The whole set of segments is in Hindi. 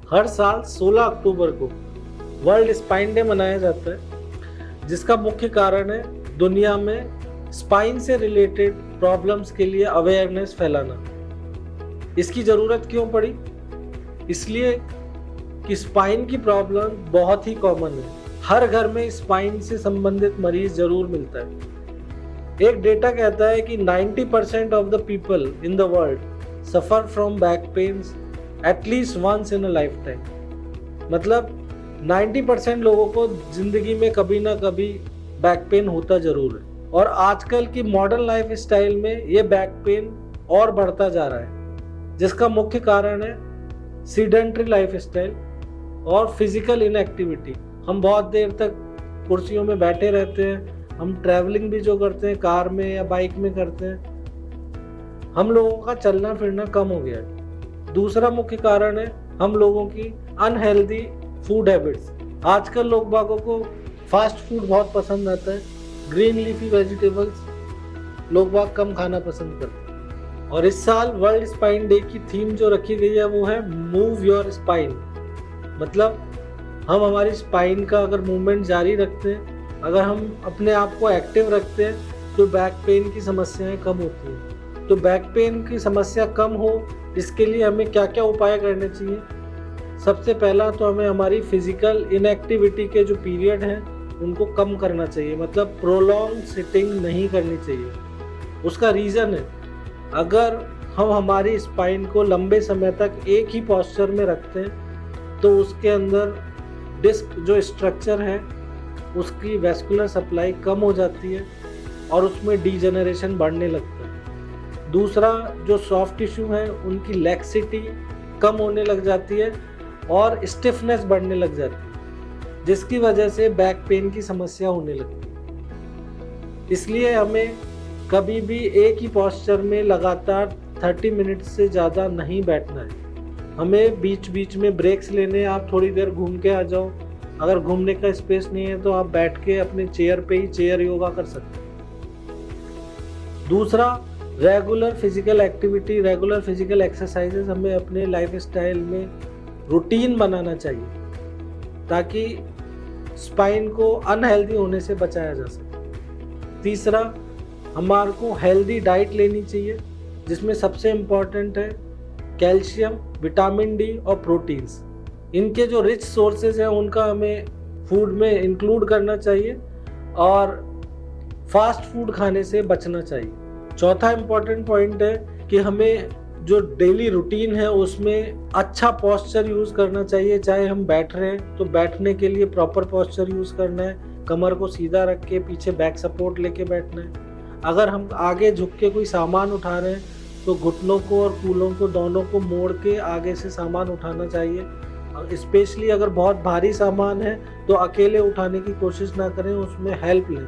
हर साल 16 अक्टूबर को वर्ल्ड स्पाइन डे मनाया जाता है, जिसका मुख्य कारण है दुनिया में स्पाइन से रिलेटेड प्रॉब्लम्स के लिए अवेयरनेस फैलाना। इसकी ज़रूरत क्यों पड़ी? इसलिए कि स्पाइन की प्रॉब्लम बहुत ही कॉमन है। हर घर में स्पाइन से संबंधित मरीज जरूर मिलता है। एक डेटा कहता है कि 90% of the people in the world suffer from back pains at least once in a lifetime. मतलब 90% लोगों को जिंदगी में कभी ना कभी बैक पेन होता जरूर है, और आजकल की मॉडर्न लाइफ स्टाइल में ये बैक पेन और बढ़ता जा रहा है, जिसका मुख्य कारण है सीडेंट्री लाइफ स्टाइल और फिजिकल इनएक्टिविटी। हम बहुत देर तक कुर्सियों में बैठे रहते हैं, हम ट्रैवलिंग भी जो करते हैं कार में या बाइक में करते हैं, हम लोगों का चलना फिरना कम हो गया है। दूसरा मुख्य कारण है हम लोगों की अनहेल्दी फूड हैबिट्स। आजकल लोग बागों को फास्ट फूड बहुत पसंद आता है, ग्रीन लीफी वेजिटेबल्स लोग बाग कम खाना पसंद करते हैं। और इस साल वर्ल्ड स्पाइन डे की थीम जो रखी गई है वो है मूव योर स्पाइन। मतलब हम हमारी स्पाइन का अगर मूवमेंट जारी रखते हैं, अगर हम अपने आप को एक्टिव रखते हैं तो बैक पेन की समस्याएं कम होती हैं। तो बैक पेन की समस्या कम हो, इसके लिए हमें क्या क्या उपाय करने चाहिए? सबसे पहला तो हमें हमारी फिजिकल इनएक्टिविटी के जो पीरियड हैं उनको कम करना चाहिए। मतलब प्रोलॉन्ग सिटिंग नहीं करनी चाहिए। उसका रीज़न है, अगर हम हमारी स्पाइन को लंबे समय तक एक ही पोस्चर में रखते हैं तो उसके अंदर डिस्क जो स्ट्रक्चर है उसकी वेस्कुलर सप्लाई कम हो जाती है और उसमें डीजेनरेशन बढ़ने लगता है। दूसरा, जो सॉफ्ट टिश्यू है उनकी लैक्सिटी कम होने लग जाती है और स्टिफनेस बढ़ने लग जाती है, जिसकी वजह से बैक पेन की समस्या होने लगती है। इसलिए हमें कभी भी एक ही पोस्चर में लगातार 30 मिनट से ज़्यादा नहीं बैठना है। हमें बीच बीच में ब्रेक्स लेने, आप थोड़ी देर घूम के आ जाओ। अगर घूमने का स्पेस नहीं है तो आप बैठ के अपने चेयर पे ही चेयर योगा कर सकते हैं। दूसरा, regular physical activity, regular physical exercises हमें अपने लाइफ स्टाइल में रूटीन बनाना चाहिए ताकि स्पाइन को अनहेल्दी होने से बचाया जा सके। तीसरा, हमारे को हेल्दी डाइट लेनी चाहिए, जिसमें सबसे इम्पॉर्टेंट है कैल्शियम, विटामिन डी और प्रोटीन्स। इनके जो रिच सोर्सेज हैं उनका हमें फूड में इंक्लूड करना चाहिए और फास्ट फूड खाने से बचना चाहिए। चौथा इम्पॉर्टेंट पॉइंट है कि हमें जो डेली रूटीन है उसमें अच्छा पोस्चर यूज़ करना चाहिए। चाहे हम बैठ रहे हैं तो बैठने के लिए प्रॉपर पोस्चर यूज़ करना है, कमर को सीधा रख के पीछे बैक सपोर्ट लेके बैठना है। अगर हम आगे झुक के कोई सामान उठा रहे हैं तो घुटनों को और कूलों को दोनों को मोड़ के आगे से सामान उठाना चाहिए। स्पेशली अगर बहुत भारी सामान है तो अकेले उठाने की कोशिश ना करें, उसमें हेल्प लें।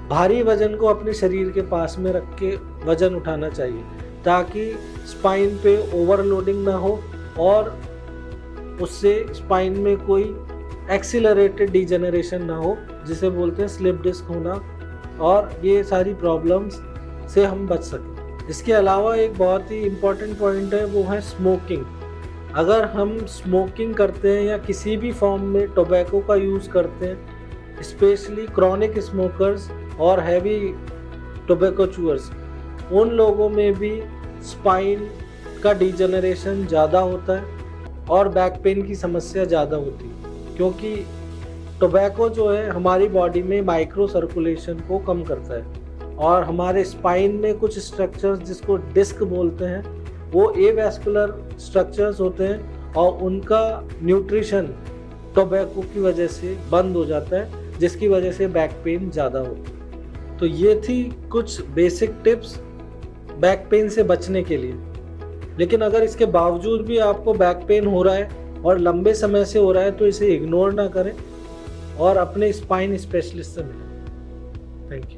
भारी वजन को अपने शरीर के पास में रख के वजन उठाना चाहिए ताकि स्पाइन पे ओवरलोडिंग ना हो और उससे स्पाइन में कोई एक्सीलरेटेड डिजेनरेशन ना हो, जिसे बोलते हैं स्लिप डिस्क होना, और ये सारी प्रॉब्लम्स से हम बच सकें। इसके अलावा एक बहुत ही इम्पॉर्टेंट पॉइंट है, वो है स्मोकिंग। अगर हम स्मोकिंग करते हैं या किसी भी फॉर्म में टोबैको का यूज़ करते हैं, स्पेशली क्रॉनिक स्मोकर्स और हैवी टोबैको चूअर्स, उन लोगों में भी स्पाइन का डिजेनरेशन ज़्यादा होता है और बैक पेन की समस्या ज़्यादा होती है, क्योंकि टोबैको जो है हमारी बॉडी में माइक्रो सर्कुलेशन को कम करता है और हमारे स्पाइन में कुछ स्ट्रक्चर्स जिसको डिस्क बोलते हैं वो एवेस्कुलर स्ट्रक्चर्स होते हैं और उनका न्यूट्रिशन टोबैको की वजह से बंद हो जाता है, जिसकी वजह से बैक पेन ज़्यादा होता है। तो ये थी कुछ बेसिक टिप्स बैक पेन से बचने के लिए। लेकिन अगर इसके बावजूद भी आपको बैक पेन हो रहा है और लंबे समय से हो रहा है तो इसे इग्नोर ना करें और अपने स्पाइन स्पेशलिस्ट से मिलें। Thank you.